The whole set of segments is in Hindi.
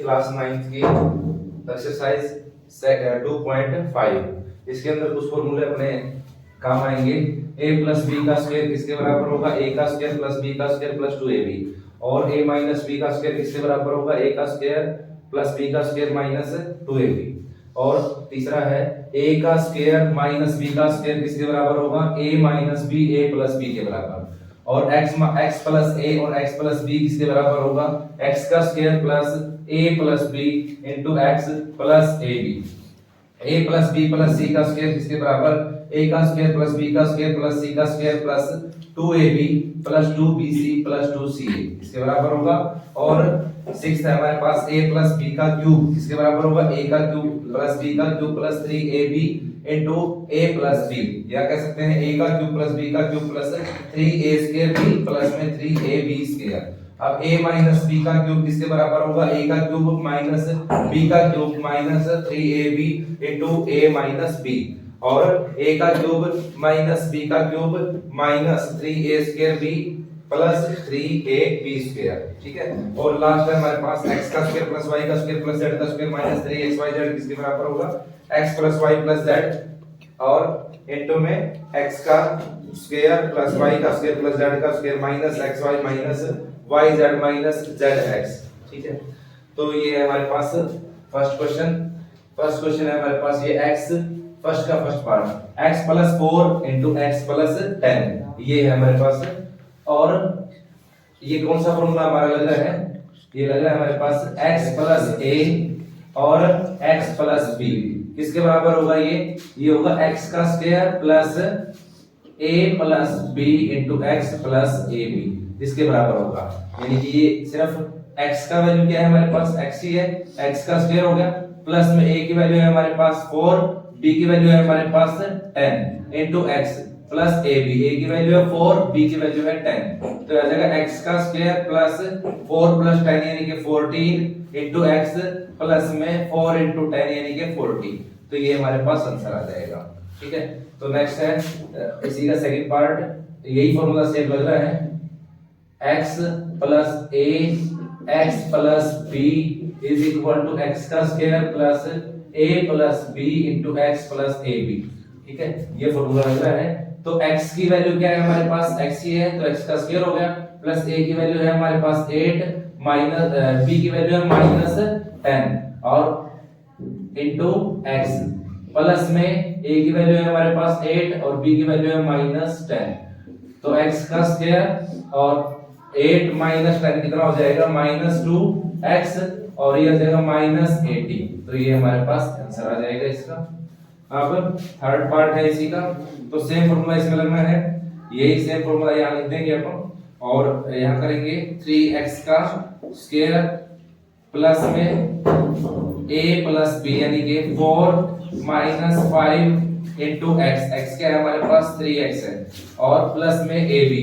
क्लास 9th की एक्सरसाइज 2.5। इसके अंदर कुछ फॉर्मूले अपने काम आएंगे। a प्लस बी का स्क्वायर किसके बराबर होगा? a का स्क्वायर प्लस b का स्क्वायर प्लस 2ab। और a माइनस b का स्क्वायर किसके बराबर होगा? a का स्क्वायर प्लस b का स्क्वायर माइनस 2ab। और तीसरा है a का स्क्वायर माइनस b का स्क्वायर किसके बराबर होगा? a minus b a plus b के बराबर। और x प्लस a और x प्लस b किसके बराबर होगा? x का square plus a plus b into x plus ab। a plus b plus c का स्क्वायर किसके बराबर? a का स्क्वायर प्लस b का स्क्वायर प्लस c का square plus 2ab plus 2bc plus 2ca इसके बराबर होगा। और सिक्स्थ है हमारे पास a प्लस b का क्यूब किसके बराबर होगा? a का क्यूब प्लस b का cube plus 3ab into a plus b, या कह सकते हैं a का क्यूब प्लस b का cube plus 3a square b plus में 3ab स्क्वायर। अब a माइनस b का क्यूब किसके बराबर होगा? a का क्यूब माइनस b का cube minus 3ab into a minus b। और a का क्यूब माइनस b का cube minus 3a square b plus 3ab square. ठीक है। और लास्ट है हमारे पास x का स्क्वायर प्लस y का स्क्वायर प्लस z का स्क्वायर माइनस 3xyz किसके बराबर होगा? x plus y plus z और इनटू में x का स्क्वायर प्लस y का स्क्वायर प्लस z का square minus xy minus yz minus zx। ठीक है। तो ये है हमारे पास फर्स्ट क्वेश्चन है हमारे पास ये x फर्स्ट का first part x plus 4 into x plus 10 ये है हमारे पास। और ये कौन सा फॉर्मूला हमारा लग रहा है? ये लग रहा है हमारे पास x प्लस a और x प्लस b किसके बराबर होगा? ये होगा x का square plus a plus b into x plus ab इसके बराबर होगा। यानी कि ये सिर्फ x का वैल्यू क्या है हमारे पास? x ही है, x का स्क्वायर हो गया प्लस में a की वैल्यू है हमारे पास 4, b की वैल्यू है हमारे पास 10 into x plus ab। a की वैल्यू है 4, b की वैल्यू है 10। तो आ जाएगा x का स्क्वायर प्लस 4 प्लस 10 यानी कि 14 इंटू x प्लस में 4 इंटू 10 यानी कि 40। तो ये हमारे पास आंसर आ जाएगा। ठीक है। तो नेक्स्ट है इसी का सेकंड पार्ट, यही फॉर्मूला सेम लग रहा है। x plus a x plus b is equal to x का square plus a plus b into x plus ab। ठीक है। ये फॉर्मूला लग रहा है। तो x की वैल्यू क्या है हमारे पास? x ही है तो x का स्क्वायर हो गया प्लस a की वैल्यू है हमारे पास 8 माइनस b की वैल्यू है माइनस 10 और इनटू x प्लस में a की वैल्यू है हमारे पास 8 और b की वैल्यू है माइनस 10। तो x का स्क्वायर और 8 माइनस 10 कितना हो जाएगा? माइनस 2x और ये आ जाएगा माइनस 80। तो ये हमारे पास आंसर आ जाएगा इसका। अब थर्ड पार्ट है इसी का, तो सेम फॉर्मूला इसमें लगना है, यही सेम फॉर्मूला यहाँ लिख देंगे अपन और यहाँ करेंगे 3x का स्क्वायर प्लस में a प्लस b यानी कि 4 माइनस 5 इंटू x क्या है हमारे पास? 3x है और प्लस में ab।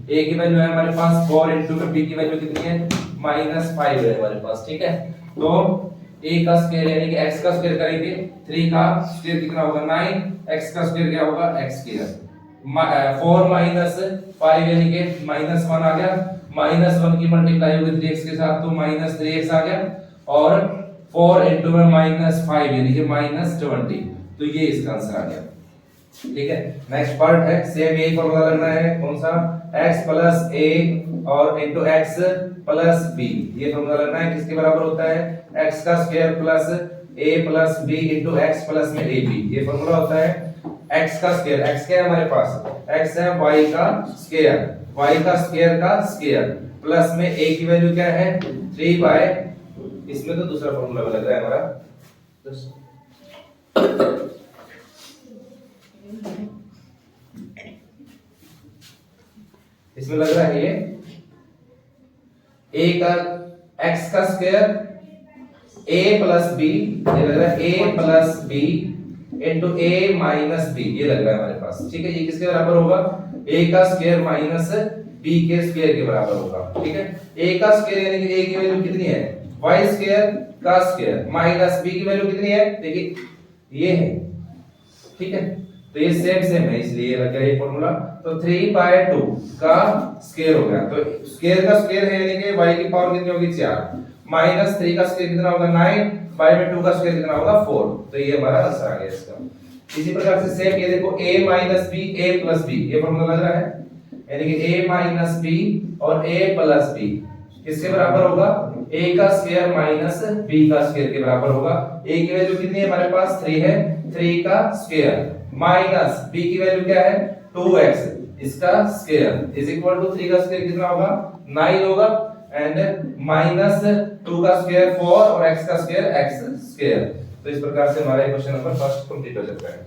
a की वैल्यू है हमारे पास 4 इंटू में b की वैल्यू कितनी है? माइनस 5 है हमारे पास। ठीक है। तो a का स्क्वायर यानी कि x का स्क्वायर करेंगे, 3 का स्क्वायर कितना होगा? 9, x का स्क्वायर क्या होगा? x स्क्वायर 4 माइनस 5 यानी कि माइनस 1 आ गया, माइनस 1 की मल्टीप्लाई होगी 3x के साथ तो माइनस 3x आ गया और 4 इंटू में माइनस 5 यानी कि माइनस 20। तो ये इसका आंसर आ गया। ठीक है। नेक्स्ट पार्ट है सेम यही फॉर्मूला लगना है, कौन सा? x प्लस a और इंटू x प्लस b ये फॉर्मूला लगना है। किसके बराबर होता है? x का square plus a plus b into x plus में ab ये फॉर्मूला होता है। x का स्क्वायर, x क्या है हमारे पास? x है y का स्क्वायर, y का स्क्वायर का स्क्वायर प्लस में a की वैल्यू क्या है? 3 बाय, इसमें तो दूसरा फॉर्मूला लग रहा है हमारा, इसमें लग रहा है ये a का x का स्क्वायर a प्लस b, ये लग रहा है a plus b into a minus b ये लग रहा है हमारे पास। ठीक है। ये किसके बराबर होगा? a का स्क्वायर माइनस b के स्क्वायर के बराबर होगा। ठीक है। a का स्क्वायर यानी कि a की वैल्यू कितनी है? y स्क्वायर का स्क्वायर माइनस b की वैल्यू कितनी है? देखिए ये है। ठीक है। तो ये सेम है इसलिए लग गया ये फॉर्मूला। तो 3/2 का स्क्वायर हो गया, तो स्क्वायर का स्क्वायर है यानी कि y की पावर कितनी होगी? 4 माइनस 3 का स्क्वायर कितना होगा 9, बाय में 2 का स्क्वायर कितना होगा 4। तो ये हमारा आंसर आ गया इसका। इसी प्रकार से सेम ये देखो a minus b a plus b, ये फॉर्मूला लग रहा है, यानी कि a माइनस b और a प्लस b किसके बराबर होगा, a का स्क्वायर माइनस b का स्क्वायर के बराबर होगा। a की वैल्यू कितनी है हमारे पास 3 है, 3 का स्क्वायर माइनस b की वैल्यू क्या है 2x इसका स्क्वायर इज इक्वल टू 3 का स्क्वायर कितना होगा 9 होगा, एंड माइनस 2 का स्क्वायर 4 और x का स्क्वायर x स्क्वायर। तो इस प्रकार से हमारा क्वेश्चन नंबर फर्स्ट कंप्लीट हो जाता है।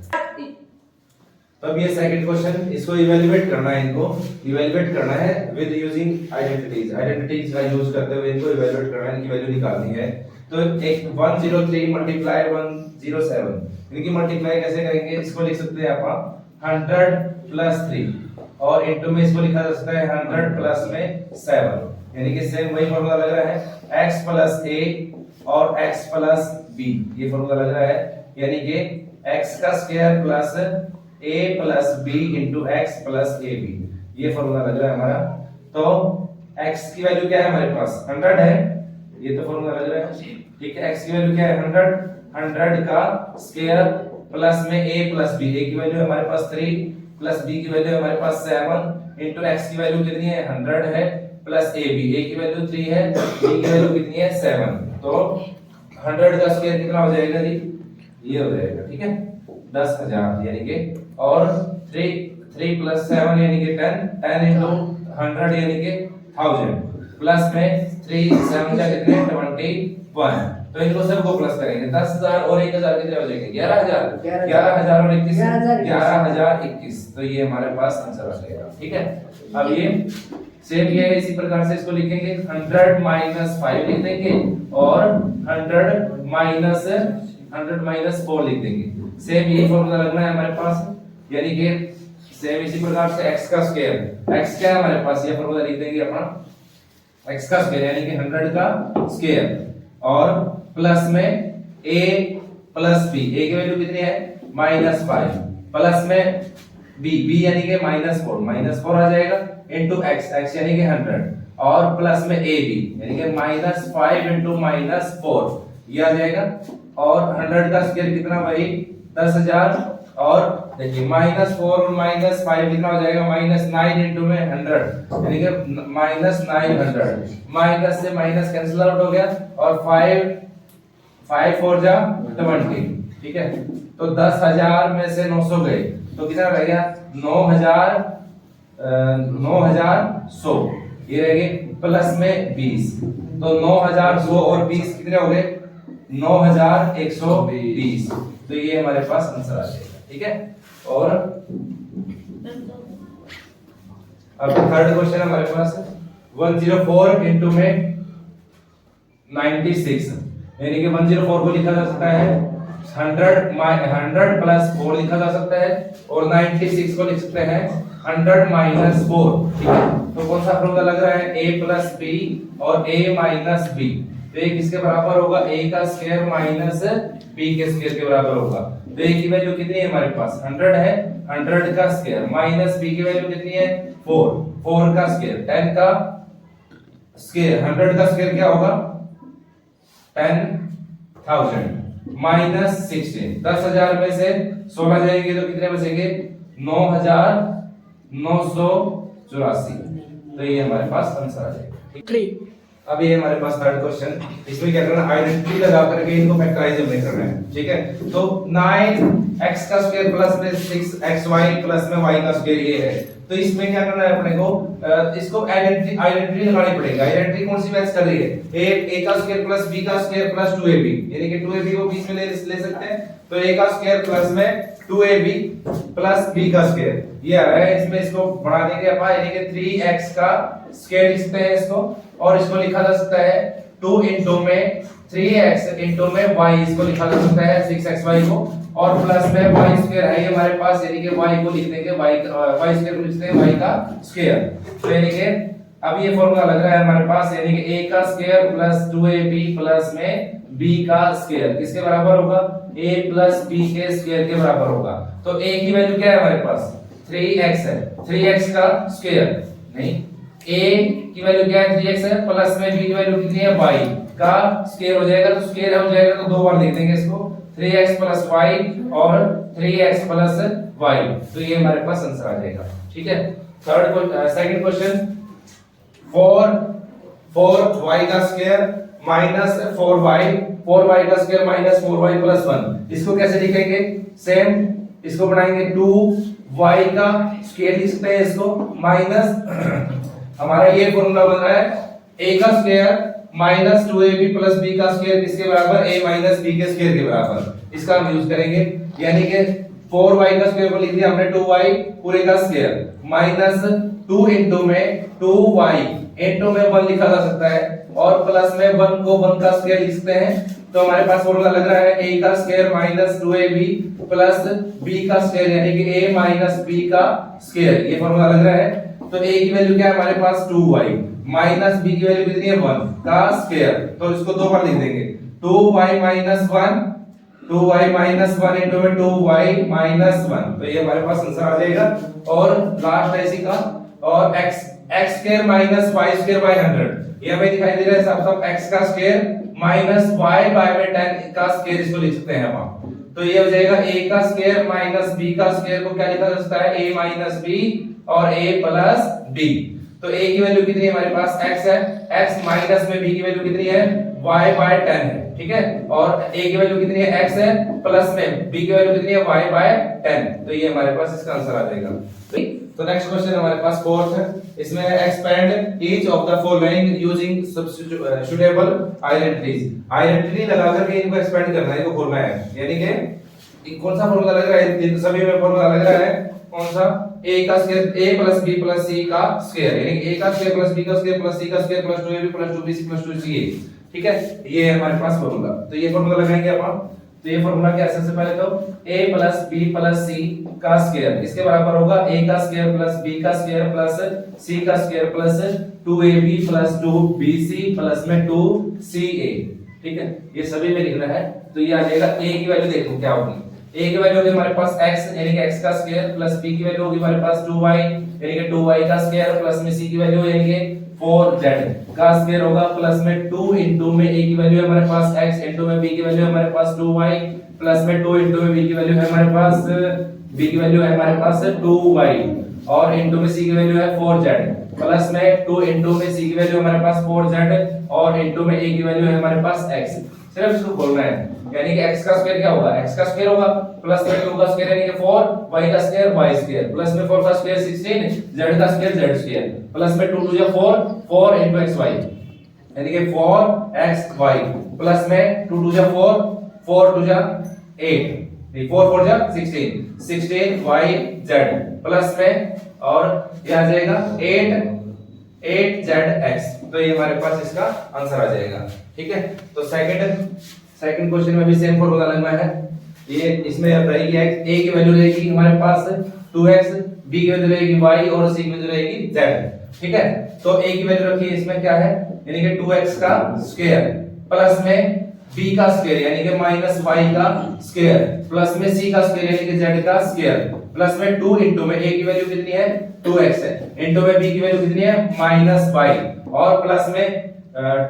तो अब ये सेकंड क्वेश्चन, इसको इवैल्यूएट करना है, इनको इवैल्यूएट करना है विद यूजिंग आइडेंटिटीज, आइडेंटिटीज का यूज करते हुए इनको इवैल्यूएट करना है, इनकी वैल्यू निकालनी है। तो एक 103 मल्टीप्लाई 107, इनकी मल्टीप्लाई कैसे करेंगे, इसको लिख सकते हैं आप 100 प्लस 3 और इनटू में इसको लिखा जा सकता है 100 प्लस में 7, यानी कि सेम वही फॉर्मूला लग रहा है x प्लस a और x प्लस b, ये फॉर्मूला लग रहा है, यानी कि x का square plus a plus b into x plus ab, ये फॉर्मूला लग रहा है हमारा। तो x की वैल्यू क्या है हमारे पास 100 है, ये तो फॉर्मूला लग रहा है, ठीक है। x की वैल्यू क्या है 100 का स्क्वायर प्लस में a प्लस b, a की वैल्यू है हमारे पास 3 प्लस b की वैल्यू है हमारे पास 7 इंटू x की वैल्यू कितनी है 100 है प्लस ab, a की वैल्यू 3 है, b की वैल्यू कितनी है 7। तो 100 का स्क्वायर कितना हो जाएगा जी, ये हो जाएगा, ठीक है 10,000, यानी कि और 3 प्लस 7 यानी कि 10 इंटू 100 यानी कि 1000 प्लस में 3 7 जा कितने 21। तो इनको सबको प्लस करेंगे 10,000 और 1,000 कितने हो जाएंगे 11,000 और 21 11,021। तो ये हमारे पास आंसर आ जाएगा, ठीक है। अब ये सेम ये है, इसी प्रकार से इसको लिखेंगे 100 माइनस 5 लिख देंगे और 100 माइनस 4 लिख देंगे। सेम यही फॉर्मूला लगना है हमारे पास, यानी कि सेम इसी प्रकार से x का स्क्वायर, x क्या है हमारे पास, ये फॉर्मूला लिख देंगे अपन x का स्क्वायर यानी कि 100 का स्क्वायर और प्लस में a प्लस b, a की वैल्यू कितनी है -5 प्लस में b यानी कि -4 आ जाएगा इनटू x यानी कि 100 और प्लस में ab यानी कि -5 इंटू -4 ये आ जाएगा, और 100 का स्क्वायर कितना भाई 10,000 और देखिए -4 और -5 कितना हो जाएगा -9 इंटू में 100 यानी कि -900, माइनस से माइनस कैंसिल आउट हो गया और 5 4 जा 20, ठीक है। तो 10,000 में से 900 गए तो कितना रह गया 9,100, ये रह गए प्लस में 20, तो 9,100 और 20 कितने हो गए 9,120। तो ये हमारे पास आंसर आ जाएगा, ठीक है। और अब थर्ड क्वेश्चन हमारे पास 104 इंटू में 96, यानी कि 104 को लिखा जा सकता है 100 प्लस 4 लिखा जा सकता है और 96 को लिख सकते हैं 100 माइनस 4, ठीक है। तो कौन सा फॉर्मूला लग रहा है a प्लस b और a माइनस b, तो ये किसके बराबर होगा a का स्क्वायर माइनस b के स्क्वायर के बराबर होगा। तो a की वैल्यू कितनी है हमारे पास 100 है, 100 का स्क्वायर माइनस b की वैल्यू कितनी है 4 का स्क्वायर 10 का स्क्वायर 100 का स्क्वायर क्या होगा 10,000 माइनस 16, 10,000 में से 16 जाएंगे तो कितने बचेंगे 9,984। तो ये हमारे पास आंसर आ जाएगा, ठीक। अब ये हमारे पास थर्ड क्वेश्चन, इसमें क्या करना आइडेंटिटी लगा करके इनको फैक्टराइज में करना है, ठीक है। तो 9x का स्क्वायर प्लस में 6xy प्लस में y का स्क्वायर ये है, तो इसमें क्या करना है अपने को इसको आइडेंटिटी लगानी पड़ेगी। आइडेंटिटी कौन सी मैच कर रही है a का स्क्वायर प्लस b का स्क्वायर प्लस 2ab, यानी कि 2ab को बीच में ले सकते हैं, तो a का स्क्वायर प्लस में 2ab प्लस b का स्क्वायर ये आ रहा है, इसमें इसको बढ़ा देंगे अपन, यानी कि 3x का स्क्वायर लिखते हैं इसको, और इसको लिखा जा सकता है 2 इंटू में 3x इंटू में y, इसको लिखा जा सकता है 6xy को, और प्लस में y स्क्वायर है ये हमारे पास, यानी कि y को लिख देंगे y स्क्वायर को लिखते हैं y का स्क्वायर। तो यानी कि अब ये फॉर्मूला लग रहा है हमारे पास, यानी कि a का स्क्वायर प्लस 2ab प्लस में b का स्क्वायर किसके बराबर होगा a प्लस b के स्क्वायर के बराबर होगा। तो a की वैल्यू क्या है हमारे पास 3x है, 3x का स्क्वायर नहीं, a की वैल्यू क्या है 3x है, प्लस में b की वैल्यू कितनी है y का स्क्वायर हो जाएगा, तो स्क्वायर हो जाएगा तो दो बार लिख देंगे इसको 3x प्लस y और 3x प्लस y, तो ये हमारे पास आंसर आ जाएगा। ठीक है, सेकंड क्वेश्चन 4y का स्क्वायर माइनस 4y का स्क्वायर माइनस 4y प्लस 1, इसको कैसे लिखेंगे? सेम इसको बनाएंगे 2y का स्क्वायर लिख सकते हैं इसको माइनस हमारा ये फॉर्मूला बन रहा है a का square minus 2ab plus b का स्क्वायर किसके बराबर? a माइनस b के स्क्वायर के बराबर, इसका हम यूज करेंगे। यानी कि 4y का स्क्वायर को लिख दिया हमने 2y पूरे का स्क्वायर माइनस 2 इनटू में 2y इनटू में 1 लिखा जा सकता है और प्लस में 1 को 1 का स्क्वायर लिख सकते हैं, तो हमारे पास फॉर्मूला लग रहा है a का square minus 2ab plus b का स्क्वायर यानी कि a माइनस b का स्क्वायर, ये फॉर्मूला लग रहा है। तो a की वैल्यू क्या है हमारे पास? 2y माइनस b की वैल्यू कितनी है? 1 का स्क्वायर, तो इसको दो बार लिख देंगे 2y माइनस 1 इनटू में 2y माइनस 1, तो ये हमारे पास आंसर आ जाएगा। और लास्ट है इसी का, और x square minus y square by 100, ये हमें दिखाई दे रहा है साफ x का स्क्वायर माइनस y बाय में 10 का स्क्वायर, इसको लिख सकते हैं हम। तो ये हो जाएगा a का स्क्वायर माइनस b का स्क्वायर को क्या लिखा जा सकता है? a माइनस b और a प्लस b, तो a की वैल्यू कितनी है हमारे पास? x है, x माइनस में b की वैल्यू कितनी है? y बाय 10 है। ठीक है, और a की वैल्यू कितनी है? x है, प्लस में b की वैल्यू कितनी है? y बाय 10, तो ये हमारे पास इसका आंसर आ जाएगा। ठीक, तो नेक्स्ट क्वेश्चन हमारे पास फोर्थ है, इसमें expand each of the following using substitutable identity लगा करके इनको एक्सपेंड करना है, इनको खोलना है। यानी कि कौन सा फॉर्मूला लग रहा है? सभी में फॉर्मूला लग रहा है कौन सा? a का square a plus b plus c का स्क्वायर, यानी कि a का स्क्वायर प्लस b का स्क्वायर प्लस c का square plus 2ab plus 2bc plus 2ca। ठीक है, ये है हमारे पास फॉर्मूला, तो ये फॉर्मूला लगाएंगे अपन। तो ये फॉर्मूला क्या है? सबसे पहले तो a plus b plus c का स्क्वायर इसके बराबर होगा a का स्क्वायर प्लस b का स्क्वायर प्लस c का square plus 2ab plus 2bc plus में 2ca। ठीक है, ये सभी में लिखना है, तो ये आ जाएगा। a की वैल्यू देखो क्या होगी, a की वैल्यू होगी हमारे पास x यानी कि x का स्क्वायर प्लस b की वैल्यू होगी हमारे पास 2y यानी कि 2y का स्क्वायर प्लस में c की वैल्यू यानी कि 4z का स्क्वायर होगा प्लस में 2 इनटू में a की वैल्यू है हमारे पास x इनटू में b की वैल्यू है हमारे पास 2y प्लस में 2 इनटू में b की वैल्यू है हमारे पास b की वैल्यू है हमारे पास 2y और इनटू में c की वैल्यू है 4z प्लस में 2 इनटू में c की वैल्यू हमारे पास 4z और इनटू में a की वैल्यू है हमारे पास x। सिर्फ इसको खोलना है, यानी कि x का स्क्वायर क्या होगा? x का स्क्वायर होगा प्लस में 2 का स्क्वायर यानी कि 4 y का स्क्वायर y स्क्वायर प्लस में 4 का स्क्वायर 16 z का स्क्वायर z स्क्वायर प्लस में 2 2 4 4 into xy यानी कि 4xy प्लस में 2 2 4 4 2 8 4 4 16 16yz प्लस में और ये आ जाएगा 8zx, तो ये हमारे पास इसका आंसर आ जाएगा। ठीक है, तो सेकंड क्वेश्चन में भी सेम फॉर्मूला लगना है। ये इसमें अब रहेगी x, a की वैल्यू रहेगी हमारे पास 2x, b की वैल्यू रहेगी y और c की वैल्यू रहेगी z। ठीक है, तो a की वैल्यू रखिए इसमें क्या है यानी कि 2x का स्क्वायर प्लस में b का स्क्वायर यानी कि माइनस y का स्क्वायर प्लस में c का स्क्वायर यानी कि z का स्क्वायर प्लस में 2 इनटू में a की वैल्यू कितनी है 2x है इनटू में b की वैल्यू कितनी है माइनस y और प्लस में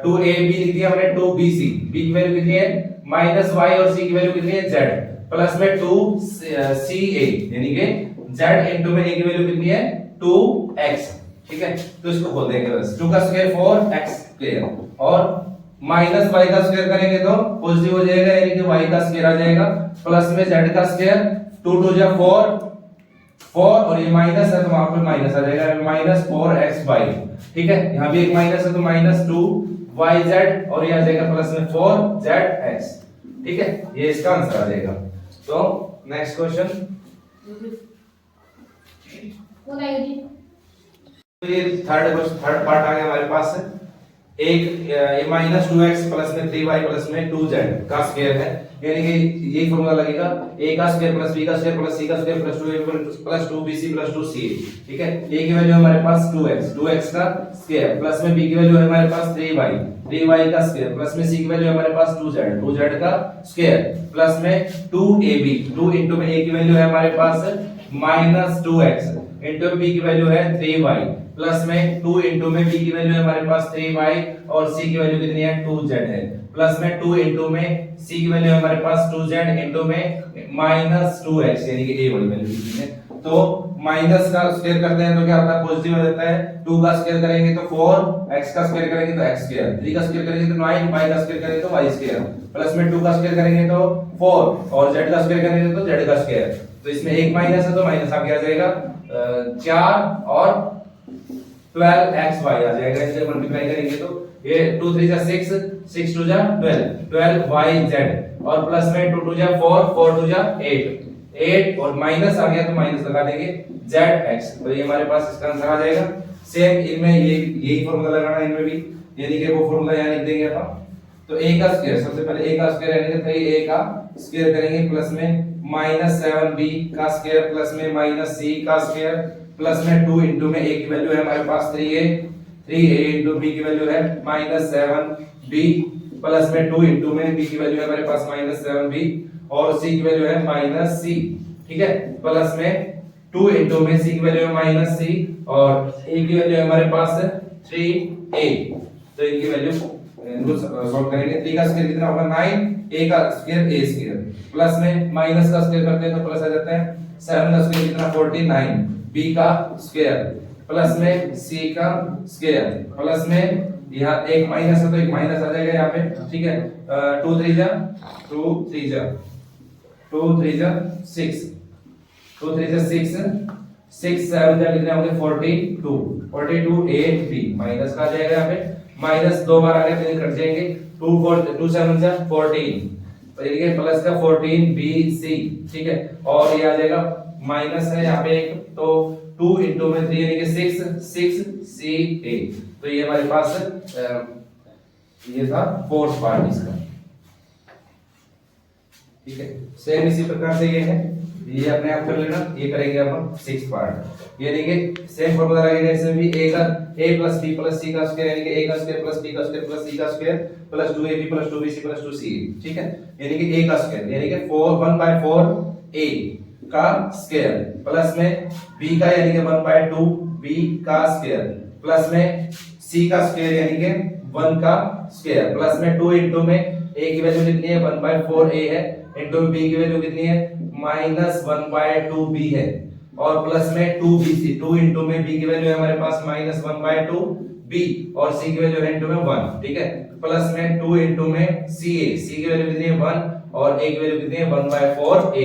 2ab लिख दिया हमने 2bc, b की वैल्यू कितनी है माइनस y और c की वैल्यू कितनी है z प्लस में 2ca यानी कि z इनटू में a की वैल्यू कितनी है 2x। ठीक है, तो इसको खोल देंगे बस 2 का स्क्वायर 4x स्क्वायर और माइनस y का स्क्वायर करेंगे तो पॉजिटिव हो जाएगा यानी कि y का स्क्वायर आ जाएगा प्लस में z का स्क्वायर 2 2 जा 4 और ये माइनस है तो वहां पर माइनस आ जाएगा माइनस 4xy। ठीक है, यहाँ भी एक माइनस है तो माइनस 2yz और ये आ जाएगा प्लस में 4zx। ठीक है, ये इसका आंसर आ जाएगा। तो नेक्स्ट क्वेश्चन, ये थर्ड पार्ट आ गया हमारे पास है। एक माइनस 2x प्लस में 3y प्लस में 2z का स्क्वायर है यानी कि ये फॉर्मूला लगेगा a का स्क्वायर प्लस b का स्क्वायर प्लस c का square plus 2a plus 2bc plus 2ca। ठीक है, a की वैल्यू हमारे पास 2x का स्क्वायर प्लस में b की वैल्यू है हमारे पास 3y का स्क्वायर प्लस में c की वैल्यू हमारे पास 2z का स्क्वायर प्लस में 2ab 2 इनटू में a की वैल्यू है हमारे पास माइनस 2x इनटू b की वैल्यू है 3y प्लस में 2 इंटू में b की वैल्यू है हमारे पास 3y और c की वैल्यू कितनी है 2z है, प्लस में 2 इंटू में c की वैल्यू है हमारे पास 2z इंटू में माइनस 2x यानी कि a वाली वैल्यू कितनी है। तो माइनस का स्क्वायर करते हैं तो क्या होता है पॉजिटिव हो जाता है, 2 का स्क्वायर करेंगे तो 4, x का स्क्वायर करेंगे तो x स्क्वायर, 3 का स्क्वायर करेंगे तो 9, y का स्क्वायर करेंगे तो y स्क्वायर, प्लस में 2 का स्क्वायर करेंगे तो 4 और z का स्क्वायर करेंगे तो z का स्क्वायर। तो इसमें एक माइनस है तो माइनस आगे आ जाएगा 4 और 12xy आ जाएगा, इसे मल्टीप्लाई करेंगे तो ये 2 3 जा 6, 6 2 जा 12, 12yz और प्लस में 2 2 जा 4, 4 2 जा 8 और माइनस आ गया तो माइनस लगा देंगे zx, तो ये हमारे पास इसका आंसर आ जाएगा। सेम इनमें ये यही फार्मूला लगाना है इनमें भी, यानी कि वो फार्मूला यहां लिख देंगे अपन। तो a का स्क्वायर, सबसे पहले a का स्क्वायर यानी कि 3a का स्क्वायर करेंगे प्लस में माइनस 7b का स्क्वायर प्लस में माइनस c का स्क्वायर प्लस में 2 इंटू में a की वैल्यू है हमारे पास 3a इंटू b की वैल्यू है माइनस 7b प्लस में 2 इंटू में b की वैल्यू है हमारे पास माइनस 7b और c की वैल्यू है माइनस c, ठीक है, प्लस में 2 इंटू में c की वैल्यू है माइनस c और a की वैल्यू है हमारे पास 3a। तो इनकी वैल्यू इनको सॉल्व करेंगे। 3 का स्क्वायर कितना होगा 9, a का स्क्वायर a स्क्वायर प्लस में माइनस का स्क्वायर करते हैं तो प्लस आ जाता है, 7 का स्क्वायर कितना 49, b का स्क्वायर प्लस में c का स्क्वायर प्लस में यहाँ एक माइनस है तो एक माइनस आ जाएगा यहाँ पे, ठीक है, 2 3 जा 6, 2 3 जा 6, 6 7 जा कितने होंगे 42 a b माइनस का आ जाएगा यहाँ पे, माइनस 2 बार आ गया तो ये कट जाएंगे, 2 7 जा 14 तो ये प्लस का 14 b c, ठीक है, और ये आ जाएगा माइनस है यहाँ पे एक तो 2 इंटू में 3 यानी कि 6 c a। तो ये हमारे पास ये था फोर्थ पार्ट इसका, ठीक है। सेम इसी प्रकार से ये है, ये अपने आप कर लेना, ये करेंगे अपन सिक्स पार्ट। ये देखिए सेम फॉर्मूला लगेगा इसमें भी, a का a plus b plus c का स्क्वायर यानी कि a का स्क्वायर प्लस b का स्क्वायर प्लस c का square plus 2ab plus 2bc plus 2c, ठीक है, यानी कि a का स्क्वायर यानी कि 1/4 a का स्क्वायर प्लस में b का यानी कि 1/2 b का स्क्वायर प्लस में c का स्क्वायर यानी कि 1 का स्क्वायर प्लस में 2 इंटू में a की वैल्यू कितनी है 1/4 a है इंटू b की वैल्यू कितनी है माइनस 1/2 b है और प्लस में 2bc, 2 इंटू में b की वैल्यू है हमारे पास माइनस 1/2 b और c की वैल्यू है इंटू में 1, ठीक है, प्लस में 2 इंटू में c की वैल्यू कितनी है 1 और a की वैल्यू कितनी है 1/4 a।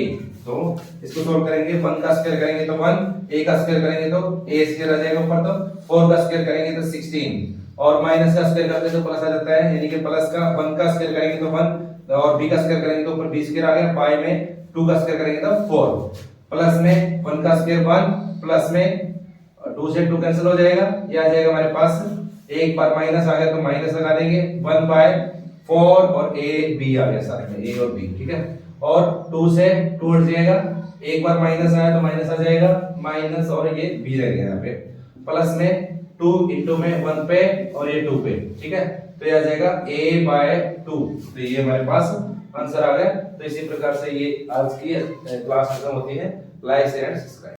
तो इसको सोल्व करेंगे, 1 का स्क्वायर करेंगे तो 1, a का स्क्वायर करेंगे तो a स्क्वायर आ जाएगा ऊपर, तो 4 का स्क्वायर करेंगे तो 16 और माइनस का स्क्वायर करते हैं तो प्लस आ जाता है, यानी कि प्लस का 1 का स्क्वायर करेंगे तो 1 और b का स्क्वायर करेंगे तो ऊपर b स्क्वायर आ गया, पाई में 2 का स्क्वायर करेंगे तो 4 प्लस में 1 का स्क्वायर 1 प्लस में 2 से 2 कैंसिल हो जाएगा, ये आ जाएगा हमारे पास, एक बार माइनस आ गया तो माइनस लगा देंगे 1/4 और a b आ गया सारे में a और b, ठीक है, और 2 से 2 हट जाएगा, एक बार माइनस आया तो माइनस आ जाएगा माइनस और ये b रह गया यहाँ पे, प्लस में 2 इंटू में 1 पे और ये 2 पे, ठीक है, तो ये आ जाएगा a/2। तो ये हमारे पास आंसर आ गया। तो इसी प्रकार से ये आज की क्लास खत्म होती है। Like share and subscribe.